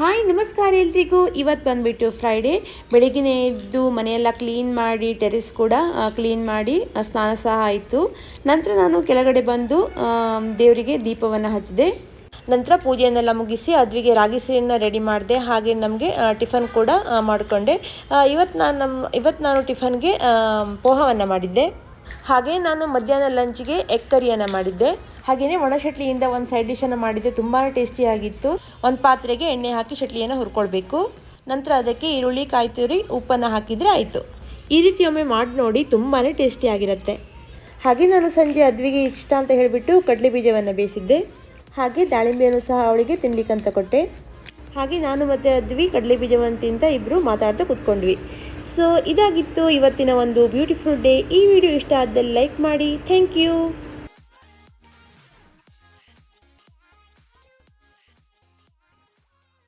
Hi ನಮಸ್ಕಾರ ಎಲ್ರಿಗೂ. ಇವತ್ತು ಬಂದುಬಿಟ್ಟು ಫ್ರೈಡೇ. ಬೆಳಗ್ಗೆನೇ ಎದ್ದು ಮನೆಯೆಲ್ಲ ಕ್ಲೀನ್ ಮಾಡಿ, ಟೆರೆಸ್ ಕೂಡ ಕ್ಲೀನ್ ಮಾಡಿ ಸ್ನಾನ ಸಹ ಆಯಿತು. ನಂತರ ನಾನು ಕೆಳಗಡೆ ಬಂದು ದೇವರಿಗೆ ದೀಪವನ್ನು ಹಚ್ಚಿದೆ. ನಂತರ ಪೂಜೆಯನ್ನೆಲ್ಲ ಮುಗಿಸಿ ಅದ್ವಿಗೆ ರಾಗಿ ಸಿಹಿಯನ್ನು ರೆಡಿ ಮಾಡಿದೆ. ಹಾಗೆ ನಮಗೆ ಟಿಫನ್ ಕೂಡ ಮಾಡಿಕೊಂಡೆ. ಇವತ್ತು ನಾನು ಟಿಫನ್ಗೆ ಪೋಹವನ್ನು ಮಾಡಿದ್ದೆ. ಹಾಗೆ ನಾನು ಮಧ್ಯಾಹ್ನ ಲಂಚ್ಗೆ ಎಗ್ ಕರಿಯನ್ನು ಮಾಡಿದ್ದೆ. ಹಾಗೆಯೇ ಒಣ ಶಟ್ಲಿಯಿಂದ ಒಂದು ಸೈಡ್ ಡಿಶನ್ನು ಮಾಡಿದ್ದೆ. ತುಂಬಾ ಟೇಸ್ಟಿಯಾಗಿತ್ತು. ಒಂದು ಪಾತ್ರೆಗೆ ಎಣ್ಣೆ ಹಾಕಿ ಶಟ್ಲಿಯನ್ನು ಹುರ್ಕೊಳ್ಬೇಕು. ನಂತರ ಅದಕ್ಕೆ ಈರುಳ್ಳಿ, ಕಾಯಿ ತುರಿ, ಉಪ್ಪನ್ನು ಹಾಕಿದರೆ ಆಯಿತು. ಈ ರೀತಿ ಒಮ್ಮೆ ಮಾಡಿ ನೋಡಿ, ತುಂಬಾ ಟೇಸ್ಟಿಯಾಗಿರುತ್ತೆ. ಹಾಗೆ ನಾನು ಸಂಜೆ ಅದ್ವಿಗೆ ಇಷ್ಟ ಅಂತ ಹೇಳಿಬಿಟ್ಟು ಕಡಲೆ ಬೀಜವನ್ನು ಬೇಯಿಸಿದ್ದೆ. ಹಾಗೆ ದಾಳಿಂಬೆಯನ್ನು ಸಹ ಅವಳಿಗೆ ತಿನ್ಲಿಕ್ಕಂತ ಕೊಟ್ಟೆ. ಹಾಗೆ ನಾನು ಮತ್ತು ಅದ್ವಿ ಕಡಲೆ ಬೀಜವನ್ನು ತಿಂತ ಇಬ್ಬರು ಮಾತಾಡ್ತಾ ಕೂತ್ಕೊಂಡ್ವಿ. ಸೊ ಇದಾಗಿತ್ತು ಇವತ್ತಿನ ಒಂದು ಬ್ಯೂಟಿಫುಲ್ ಡೇ. ಈ ವಿಡಿಯೋ ಇಷ್ಟ ಆದಲ್ಲಿ ಲೈಕ್ ಮಾಡಿ. Thank you.